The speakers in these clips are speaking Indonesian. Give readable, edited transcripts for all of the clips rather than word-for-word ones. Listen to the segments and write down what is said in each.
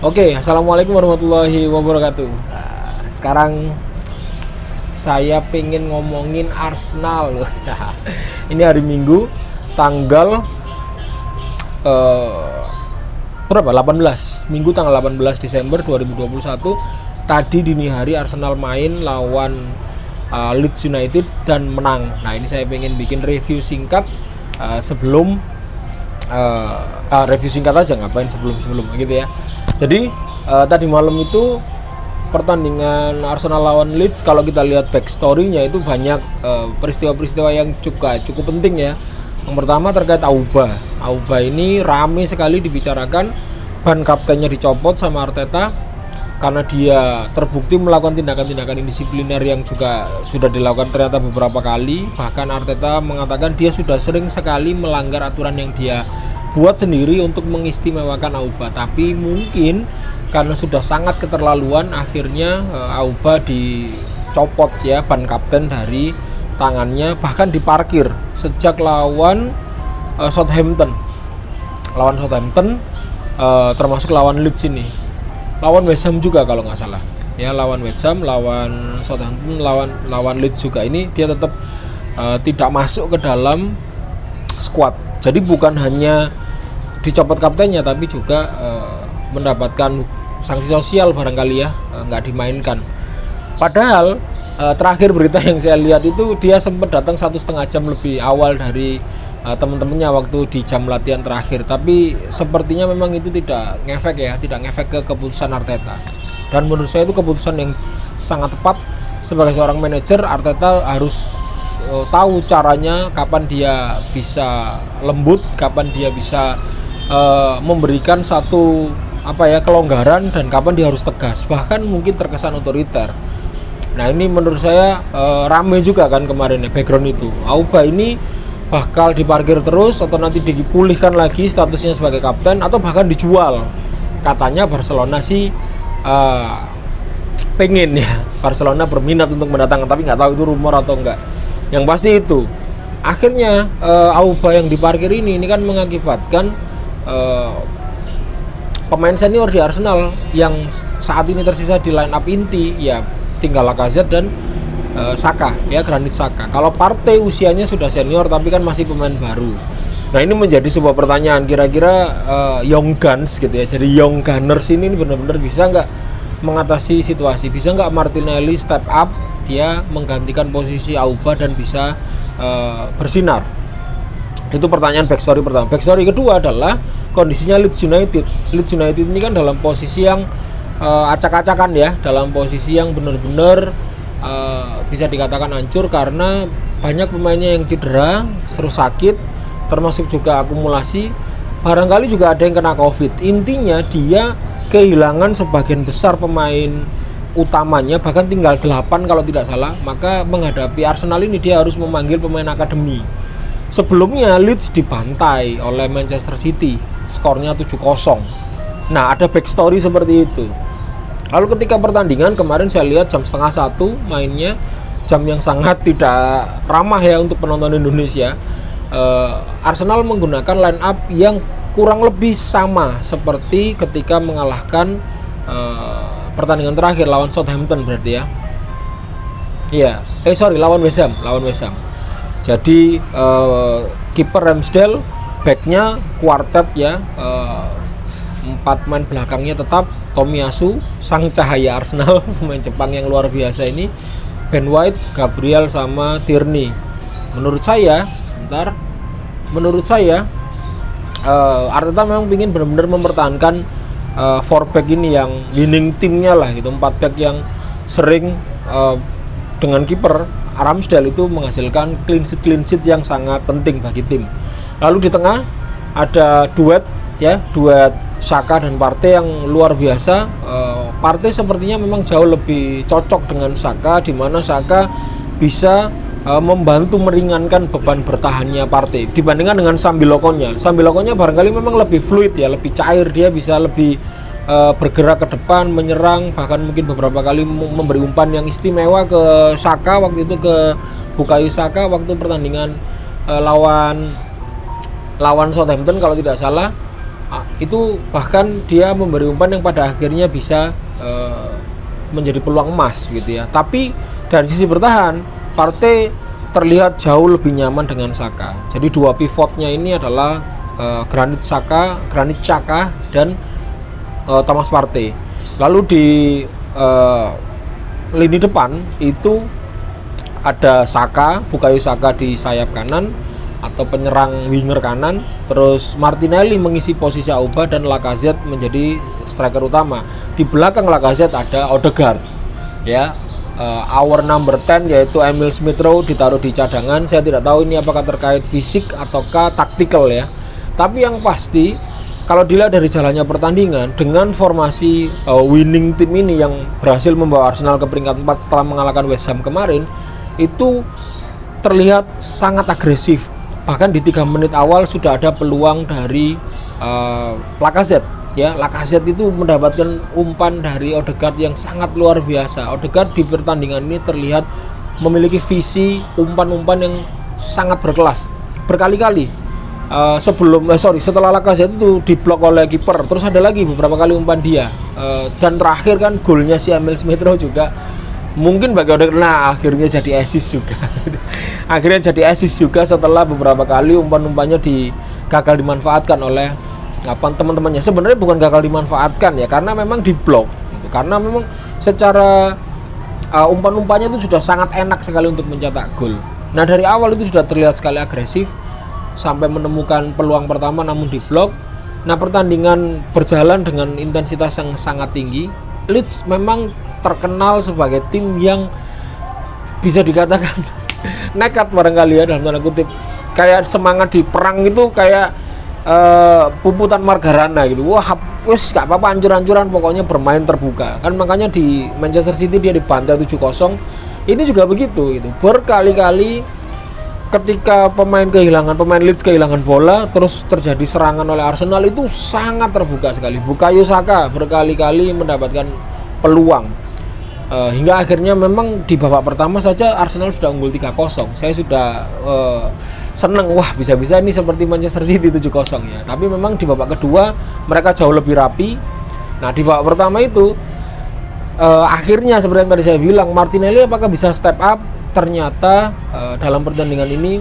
Oke, assalamualaikum warahmatullahi wabarakatuh. Nah, sekarang saya pengen ngomongin Arsenal loh. Nah, ini hari Minggu, tanggal berapa? 18. Minggu tanggal 18 Desember 2021. Tadi dini hari Arsenal main lawan Leeds United dan menang. Nah, ini saya pengen bikin review singkat sebelum review singkat aja, ngapain sebelum gitu ya. Jadi tadi malam itu pertandingan Arsenal lawan Leeds, kalau kita lihat backstory-nya itu banyak peristiwa-peristiwa yang cukup penting ya. Yang pertama terkait Auba. Auba ini rame sekali dibicarakan, ban kaptennya dicopot sama Arteta karena dia terbukti melakukan tindakan-tindakan indisipliner yang juga sudah dilakukan ternyata beberapa kali. Bahkan Arteta mengatakan dia sudah sering sekali melanggar aturan yang dia buat sendiri untuk mengistimewakan Auba, tapi mungkin karena sudah sangat keterlaluan akhirnya Auba dicopot ya ban kapten dari tangannya, bahkan diparkir sejak lawan Southampton, termasuk lawan Leeds ini, lawan West Ham juga kalau nggak salah ya, lawan West Ham, lawan Southampton, lawan Leeds juga, ini dia tetap tidak masuk ke dalam squad. Jadi bukan hanya dicopot kaptennya, tapi juga mendapatkan sanksi sosial barangkali ya, nggak dimainkan. Padahal terakhir berita yang saya lihat itu dia sempat datang 1,5 jam lebih awal dari teman-temannya waktu di jam latihan terakhir. Tapi sepertinya memang itu tidak ngefek ke keputusan Arteta. Dan menurut saya itu keputusan yang sangat tepat. Sebagai seorang manajer, Arteta harus tahu caranya, kapan dia bisa lembut, kapan dia bisa memberikan satu kelonggaran, dan kapan dia harus tegas, bahkan mungkin terkesan otoriter. Nah, ini menurut saya rame juga kan kemarin ya background itu. Auba ini bakal diparkir terus atau nanti dipulihkan lagi statusnya sebagai kapten, atau bahkan dijual. Katanya Barcelona sih pengen ya, Barcelona berminat untuk mendatangkan, tapi nggak tahu itu rumor atau enggak. Yang pasti itu akhirnya Auba yang diparkir ini kan mengakibatkan pemain senior di Arsenal yang saat ini tersisa di line up inti ya tinggal Lacazette dan Saka ya, Granit Xhaka. Kalau Partey usianya sudah senior tapi kan masih pemain baru. Nah, ini menjadi sebuah pertanyaan, kira-kira Young Guns gitu ya, jadi Young Gunners ini benar-benar bisa nggak mengatasi situasi, bisa nggak Martinelli step up, dia menggantikan posisi Auba dan bisa bersinar. Itu pertanyaan backstory pertama. Backstory kedua adalah kondisinya Leeds United. Leeds United ini kan dalam posisi yang acak-acakan ya, dalam posisi yang benar-benar bisa dikatakan hancur karena banyak pemainnya yang cedera, terus sakit, termasuk juga akumulasi. Barangkali juga ada yang kena COVID. Intinya dia kehilangan sebagian besar pemain utamanya, bahkan tinggal 8 kalau tidak salah. Maka menghadapi Arsenal ini dia harus memanggil pemain akademi. Sebelumnya Leeds dibantai oleh Manchester City, skornya 7-0. Nah, ada backstory seperti itu. Lalu ketika pertandingan kemarin saya lihat jam 12:30 mainnya, jam yang sangat tidak ramah ya untuk penonton Indonesia. Arsenal menggunakan line up yang kurang lebih sama seperti ketika mengalahkan pertandingan terakhir lawan Southampton berarti ya. Iya, lawan West Ham. Jadi kiper Ramsdale, backnya kuartet ya, 4 main belakangnya tetap Tomiyasu, sang cahaya Arsenal, pemain Jepang yang luar biasa ini, Ben White, Gabriel sama Tierney. Menurut saya Arteta memang ingin benar-benar mempertahankan 4 back ini yang winning timnya lah gitu, 4 back yang sering dengan kiper Ramsdale itu menghasilkan clean sheet yang sangat penting bagi tim. Lalu di tengah ada duet Saka dan Partey yang luar biasa. Partey sepertinya memang jauh lebih cocok dengan Saka, di mana Saka bisa membantu meringankan beban bertahannya Partey dibandingkan dengan Sambilokonya. Sambilokonya barangkali memang lebih fluid ya, lebih cair, dia bisa lebih bergerak ke depan, menyerang, bahkan mungkin beberapa kali memberi umpan yang istimewa ke Saka waktu itu, ke Bukayo Saka waktu pertandingan lawan Southampton kalau tidak salah. Itu bahkan dia memberi umpan yang pada akhirnya bisa menjadi peluang emas gitu ya. Tapi dari sisi bertahan, Partey terlihat jauh lebih nyaman dengan Saka. Jadi dua pivotnya ini adalah Granit Xhaka dan Thomas Partey. Lalu di lini depan itu ada Saka, Bukayo Saka di sayap kanan atau penyerang winger kanan, terus Martinelli mengisi posisi Auba dan Lacazette menjadi striker utama. Di belakang Lacazette ada Odegaard, ya, our number 10 yaitu Emil Smith Rowe ditaruh di cadangan. Saya tidak tahu ini apakah terkait fisik ataukah taktikal ya. Tapi yang pasti kalau dilihat dari jalannya pertandingan dengan formasi winning team ini yang berhasil membawa Arsenal ke peringkat 4 setelah mengalahkan West Ham kemarin, itu terlihat sangat agresif. Bahkan di 3 menit awal sudah ada peluang dari Lacazette ya. Lacazette itu mendapatkan umpan dari Odegaard yang sangat luar biasa. Odegaard di pertandingan ini terlihat memiliki visi umpan-umpan yang sangat berkelas. Berkali-kali setelah Lacazette itu diblok oleh kiper, terus ada lagi beberapa kali umpan dia, dan terakhir kan golnya si Emil Smith Rowe juga mungkin bagi Odegaard, nah akhirnya jadi assist juga. Akhirnya jadi assist juga setelah beberapa kali umpan-umpannya gagal dimanfaatkan oleh teman-temannya. Sebenarnya bukan gagal dimanfaatkan ya, karena memang diblok gitu. Karena memang secara umpan-umpannya itu sudah sangat enak sekali untuk mencetak gol. Nah dari awal itu sudah terlihat sekali agresif sampai menemukan peluang pertama namun diblok. Nah pertandingan berjalan dengan intensitas yang sangat tinggi. Leeds memang terkenal sebagai tim yang bisa dikatakan nekat barangkali ya, dalam tanda kutip. Kayak semangat di perang itu kayak puputan margarana gitu. Wah, wis gak apa-apa, hancur-hancuran, pokoknya bermain terbuka. Kan makanya di Manchester City dia dibantai 7-0. Ini juga begitu gitu. Berkali-kali ketika pemain Leeds kehilangan bola, terus terjadi serangan oleh Arsenal, itu sangat terbuka sekali. Bukayo Saka berkali-kali mendapatkan peluang. Hingga akhirnya memang di babak pertama saja Arsenal sudah unggul 3-0. Saya sudah seneng, wah bisa-bisa ini seperti Manchester City 7-0 ya. Tapi memang di babak kedua mereka jauh lebih rapi. Nah di babak pertama itu akhirnya seperti yang tadi saya bilang, Martinelli apakah bisa step up? Ternyata dalam pertandingan ini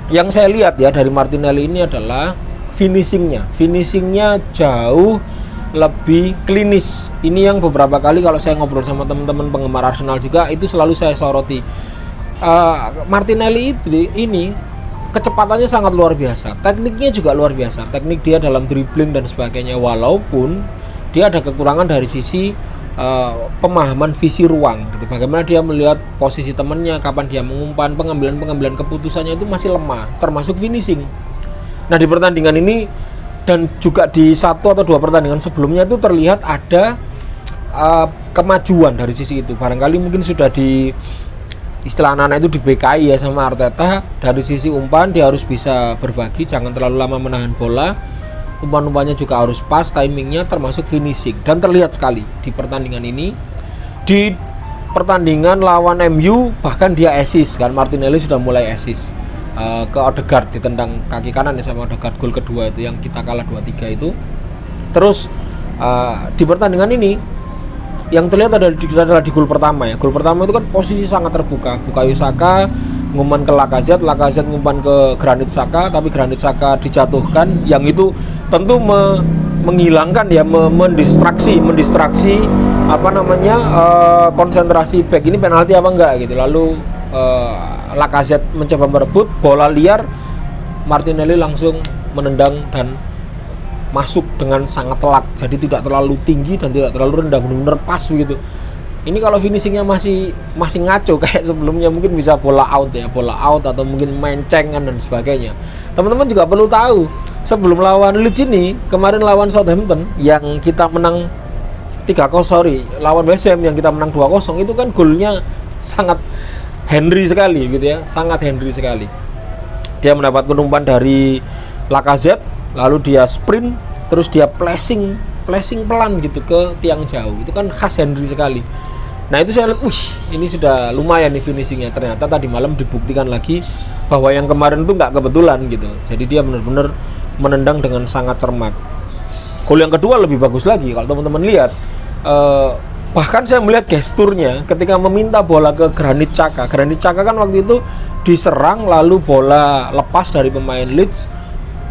yang saya lihat ya dari Martinelli ini adalah finishingnya jauh lebih klinis. Ini yang beberapa kali kalau saya ngobrol sama teman-teman penggemar Arsenal juga itu selalu saya soroti. Martinelli ini kecepatannya sangat luar biasa, tekniknya juga luar biasa. Teknik dia dalam dribbling dan sebagainya, walaupun dia ada kekurangan dari sisi pemahaman visi ruang gitu. Bagaimana dia melihat posisi temannya, kapan dia mengumpan, pengambilan keputusannya itu masih lemah, termasuk finishing. Nah di pertandingan ini dan juga di 1 atau 2 pertandingan sebelumnya itu terlihat ada kemajuan dari sisi itu. Barangkali mungkin sudah di istilah anak-anak itu di BKI ya sama Arteta. Dari sisi umpan dia harus bisa berbagi, jangan terlalu lama menahan bola. Umpan-umpannya juga harus pas timingnya, termasuk finishing. Dan terlihat sekali di pertandingan ini. Di pertandingan lawan MU bahkan dia assist kan, Martinelli sudah mulai assist ke Odegaard, ditendang kaki kanan ya sama Odegaard, gol kedua itu yang kita kalah 2-3 itu. Terus di pertandingan ini yang terlihat adalah di gol pertama ya. Gol pertama itu kan posisi sangat terbuka. Bukayo Saka ngumpan ke Lacazette ngumpan ke Granit Xhaka, tapi Granit Xhaka dijatuhkan, yang itu tentu menghilangkan ya, mendistraksi konsentrasi back ini penalti apa enggak gitu. Lalu Lacazette mencoba merebut bola liar, Martinelli langsung menendang dan masuk dengan sangat telak, jadi tidak terlalu tinggi dan tidak terlalu rendah, benar-benar pas begitu. Ini kalau finishingnya masih ngaco kayak sebelumnya mungkin bisa bola out atau mungkin mencengan dan sebagainya. Teman-teman juga perlu tahu, sebelum lawan Leeds ini, kemarin lawan Southampton yang kita menang 3-0, lawan West Ham yang kita menang 2-0, itu kan golnya sangat Henry sekali gitu ya, sangat Henry sekali. Dia mendapatkan umpan dari Lacazette, lalu dia sprint, terus dia flashing pelan gitu ke tiang jauh. Itu kan khas Henry sekali. Nah itu saya lihat, ini sudah lumayan nih finishingnya. Ternyata tadi malam dibuktikan lagi bahwa yang kemarin itu nggak kebetulan gitu. Jadi dia benar-benar menendang dengan sangat cermat. Gol yang kedua lebih bagus lagi kalau teman-teman lihat. Bahkan saya melihat gesturnya ketika meminta bola ke Granit Xhaka. Granit Xhaka kan waktu itu diserang lalu bola lepas dari pemain Leeds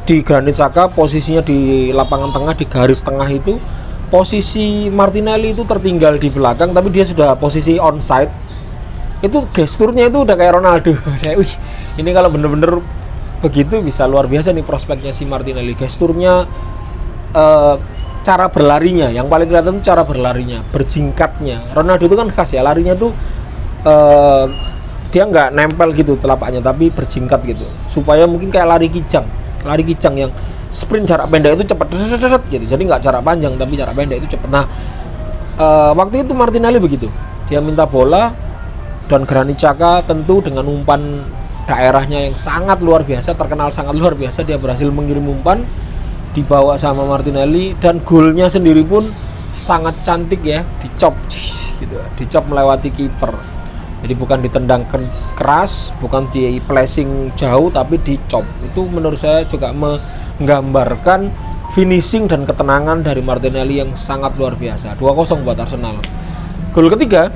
di Granit Xhaka, posisinya di lapangan tengah di garis tengah itu. Posisi Martinelli itu tertinggal di belakang tapi dia sudah posisi onside. Itu gesturnya itu udah kayak Ronaldo. Saya, wih, ini kalau bener-bener begitu bisa luar biasa nih prospeknya si Martinelli. Gesturnya, cara berlarinya, yang paling kelihatan cara berlarinya, berjingkatnya. Ronaldo itu kan khas ya, larinya tuh dia nggak nempel gitu telapaknya, tapi berjingkat gitu, supaya mungkin kayak lari kijang yang sprint jarak pendek itu cepat gitu. Jadi nggak jarak panjang, tapi jarak pendek itu cepat. Nah, waktu itu Martinelli begitu, dia minta bola dan Granit Xhaka tentu dengan umpan daerahnya yang sangat luar biasa, terkenal sangat luar biasa, dia berhasil mengirim umpan, dibawa sama Martinelli, dan golnya sendiri pun sangat cantik ya, dicop gitu, dicop melewati kiper. Jadi bukan ditendang keras, bukan di flashing jauh, tapi dicop. Itu menurut saya juga menggambarkan finishing dan ketenangan dari Martinelli yang sangat luar biasa. 2-0 buat Arsenal. Gol ketiga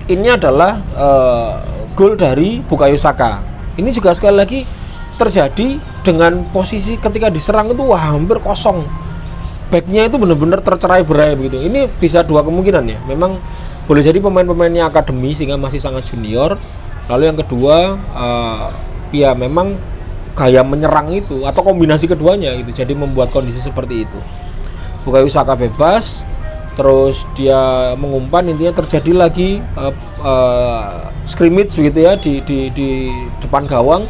ini adalah gol dari Bukayo Saka. Ini juga sekali lagi terjadi dengan posisi ketika diserang itu hampir kosong. Backnya itu benar-benar tercerai-berai begitu. Ini bisa dua kemungkinan ya. Memang boleh jadi pemain-pemainnya akademi sehingga masih sangat junior. Lalu yang kedua, ya memang gaya menyerang itu atau kombinasi keduanya gitu. Jadi membuat kondisi seperti itu. Bukayo Saka bebas, terus dia mengumpan, intinya terjadi lagi scrimmage begitu ya di depan gawang.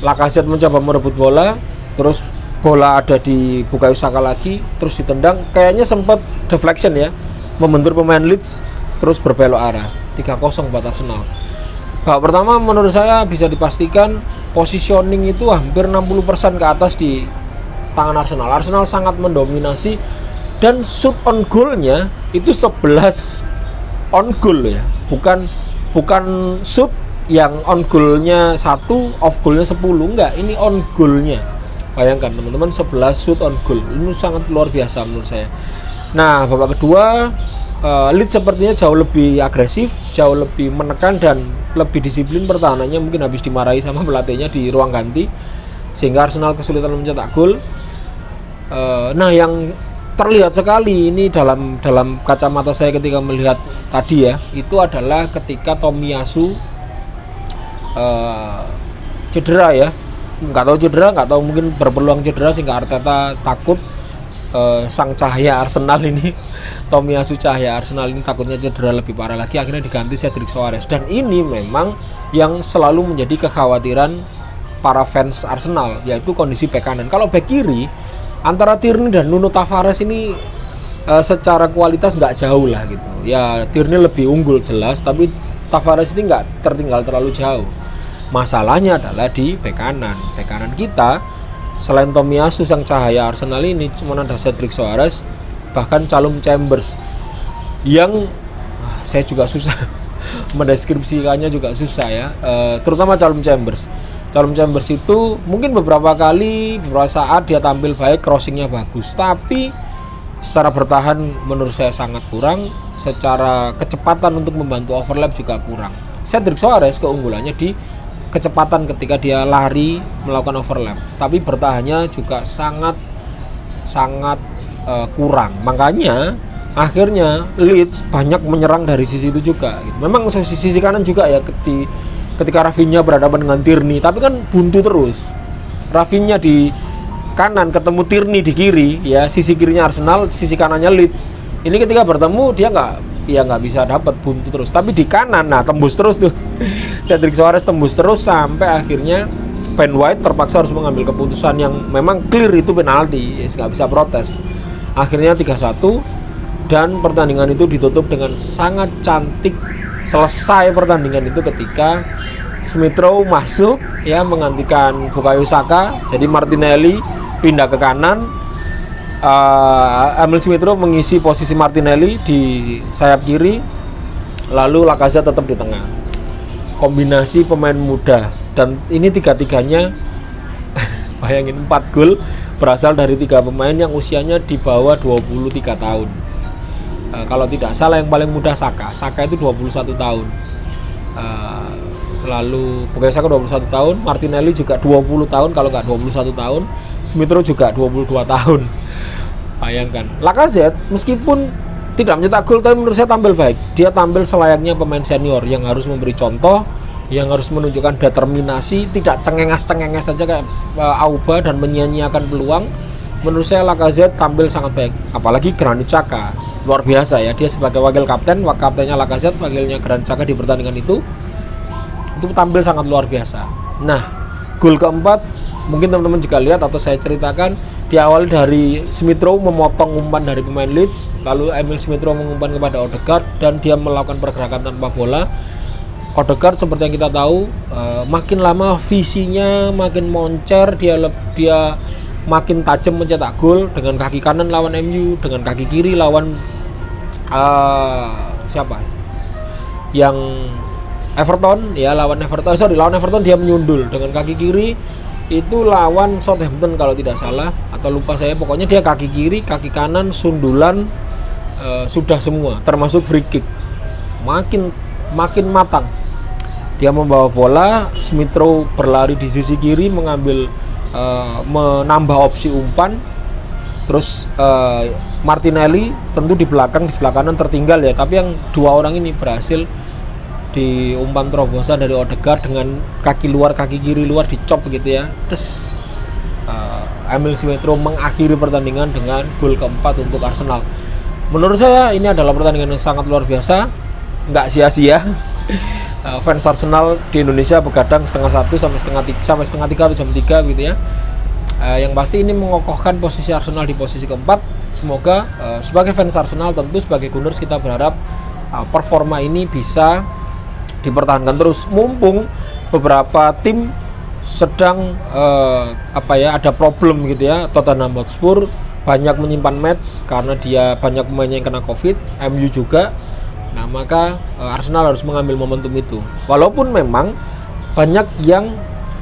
Lacazette mencoba merebut bola, terus bola ada di Bukayo Saka lagi, terus ditendang, kayaknya sempat deflection ya, membentur pemain Leeds, terus berbelok arah. 3-0 buat Arsenal. Babak pertama menurut saya bisa dipastikan positioning itu hampir 60% ke atas di tangan Arsenal. Arsenal sangat mendominasi dan shoot on goal-nya itu 11 on goal ya, bukan shoot yang on goal-nya 1, off goal-nya 10, enggak, ini on goal-nya. Bayangkan teman-teman, 11 shoot on goal, ini sangat luar biasa menurut saya. Nah, babak kedua Leeds sepertinya jauh lebih agresif, jauh lebih menekan dan lebih disiplin pertahanannya, mungkin habis dimarahi sama pelatihnya di ruang ganti sehingga Arsenal kesulitan mencetak gol. Nah, yang terlihat sekali ini dalam kacamata saya ketika melihat tadi ya, itu adalah ketika Tomiyasu cedera ya, nggak tahu mungkin berpeluang cedera sehingga Arteta takut sang cahaya Arsenal ini, Tomiyasu cahaya Arsenal ini takutnya cedera lebih parah lagi, akhirnya diganti Cedric Soares. Dan ini memang yang selalu menjadi kekhawatiran para fans Arsenal, yaitu kondisi bek kanan. Kalau bek kiri antara Tierney dan Nuno Tavares ini secara kualitas nggak jauh lah gitu ya. Tierney lebih unggul jelas, tapi Tavares ini nggak tertinggal terlalu jauh. Masalahnya adalah di bek kanan. Bek kanan kita selain Tomiyasu sang cahaya Arsenal ini cuma ada Cedric Soares, bahkan Calum Chambers yang saya juga susah mendeskripsikannya, juga susah ya, terutama Calum Chambers. Calum Chambers itu mungkin beberapa saat dia tampil baik, crossingnya bagus, tapi secara bertahan menurut saya sangat kurang, secara kecepatan untuk membantu overlap juga kurang. Cedric Soares keunggulannya di kecepatan ketika dia lari melakukan overlap, tapi bertahannya juga sangat kurang. Makanya akhirnya Leeds banyak menyerang dari sisi itu juga gitu. Memang sisi kanan juga ya, ketika Rafinha berhadapan dengan Tierney, tapi kan buntu terus. Rafinha di kanan ketemu Tierney di kiri ya, sisi kirinya Arsenal, sisi kanannya Leeds. Ini ketika bertemu dia nggak bisa dapat, buntu terus. Tapi di kanan, nah tembus terus tuh. Cedric Soares tembus terus sampai akhirnya Ben White terpaksa harus mengambil keputusan yang memang clear itu penalti, nggak bisa protes. Akhirnya 3-1 dan pertandingan itu ditutup dengan sangat cantik. Selesai pertandingan itu ketika Smith Rowe masuk ya menggantikan Bukayo Saka. Jadi Martinelli pindah ke kanan, Emil Smith Rowe mengisi posisi Martinelli di sayap kiri, lalu Lacazette tetap di tengah. Kombinasi pemain muda, dan ini tiga-tiganya bayangin 4 gol berasal dari 3 pemain yang usianya di bawah 23 tahun. Kalau tidak salah yang paling muda Saka itu 21 tahun. Lalu Bukayo Saka 21 tahun, Martinelli juga 20 tahun kalau nggak 21 tahun, Smith Rowe juga 22 tahun. Bayangkan, Lacazette meskipun tidak mencetak gol tapi menurut saya tampil baik. Dia tampil selayaknya pemain senior yang harus memberi contoh, yang harus menunjukkan determinasi, tidak cengenges-cengenges saja kayak Auba dan menyia-nyiakan peluang. Menurut saya Lacazette tampil sangat baik, apalagi Granit Xhaka luar biasa ya, dia sebagai wakil kaptennya Lacazette, wakilnya Granit Xhaka di pertandingan itu tampil sangat luar biasa. Nah, gol keempat mungkin teman-teman juga lihat atau saya ceritakan, diawali dari Smith Rowe memotong umpan dari pemain Leeds, lalu Emil Smith Rowe mengumpan kepada Odegaard dan dia melakukan pergerakan tanpa bola. Odegaard seperti yang kita tahu, makin lama visinya makin moncer, dia makin tajam mencetak gol dengan kaki kanan lawan MU, dengan kaki kiri lawan siapa? Yang Everton ya, lawan Everton dia menyundul dengan kaki kiri itu lawan Southampton kalau tidak salah, atau lupa saya, pokoknya dia kaki kiri, kaki kanan, sundulan, sudah semua termasuk free kick. Makin matang. Dia membawa bola, Smith Rowe berlari di sisi kiri menambah opsi umpan. Terus Martinelli tentu di belakang, di sebelah kanan tertinggal ya, tapi yang 2 orang ini berhasil di umpan terobosan dari Odegaard dengan kaki kiri luar dicop begitu ya. Terus Emil Smith Rowe mengakhiri pertandingan dengan gol keempat untuk Arsenal. Menurut saya ini adalah pertandingan yang sangat luar biasa, nggak sia-sia. Fans Arsenal di Indonesia begadang setengah 1 sampai setengah 3 atau jam 3 gitu ya. Yang pasti ini mengokohkan posisi Arsenal di posisi keempat. Semoga sebagai fans Arsenal, tentu sebagai Gunners kita berharap performa ini bisa dipertahankan terus, mumpung beberapa tim sedang ada problem gitu ya. Tottenham Hotspur banyak menyimpan match karena dia banyak pemainnya yang kena Covid, MU juga. Nah, maka Arsenal harus mengambil momentum itu. Walaupun memang banyak yang,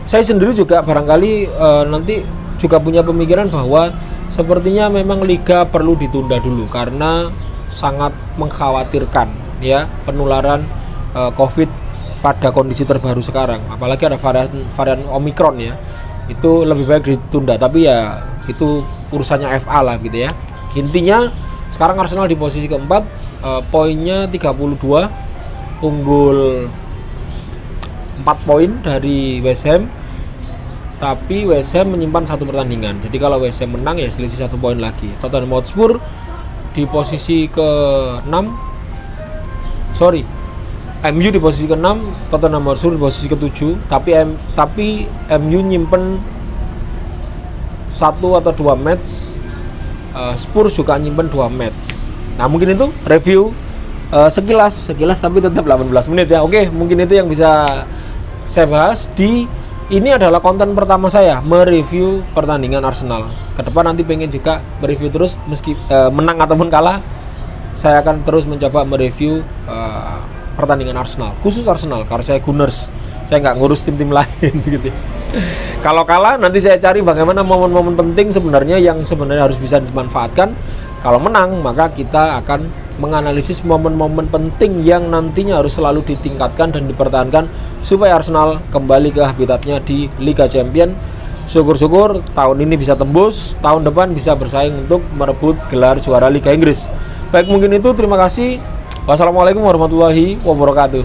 saya sendiri juga barangkali nanti juga punya pemikiran bahwa sepertinya memang liga perlu ditunda dulu karena sangat mengkhawatirkan ya penularan Covid pada kondisi terbaru sekarang, apalagi ada varian Omicron ya, itu lebih baik ditunda. Tapi ya itu urusannya FA lah gitu ya. Intinya sekarang Arsenal di posisi keempat, poinnya 32, unggul 4 poin dari West Ham, tapi West Ham menyimpan 1 pertandingan. Jadi kalau West Ham menang ya selisih 1 poin lagi. Tottenham Hotspur di posisi ke-6, MU di posisi ke-6, Tottenham Hotspur di posisi ke-7, tapi MU nyimpen 1 atau 2 match, Spurs juga nyimpen 2 match. Nah, mungkin itu review sekilas tapi tetap 18 menit ya. Oke, mungkin itu yang bisa saya bahas ini adalah konten pertama saya mereview pertandingan Arsenal. Kedepan nanti pengen juga mereview terus, meski menang ataupun kalah, saya akan terus mencoba mereview pertandingan Arsenal, khusus Arsenal karena saya Gunners, saya nggak ngurus tim-tim lain gitu. Kalau kalah nanti saya cari bagaimana momen-momen penting sebenarnya yang sebenarnya harus bisa dimanfaatkan. Kalau menang maka kita akan menganalisis momen-momen penting yang nantinya harus selalu ditingkatkan dan dipertahankan supaya Arsenal kembali ke habitatnya di Liga Champions. Syukur-syukur tahun ini bisa tembus, tahun depan bisa bersaing untuk merebut gelar juara Liga Inggris. Baik, mungkin itu, terima kasih. Wassalamualaikum warahmatullahi wabarakatuh.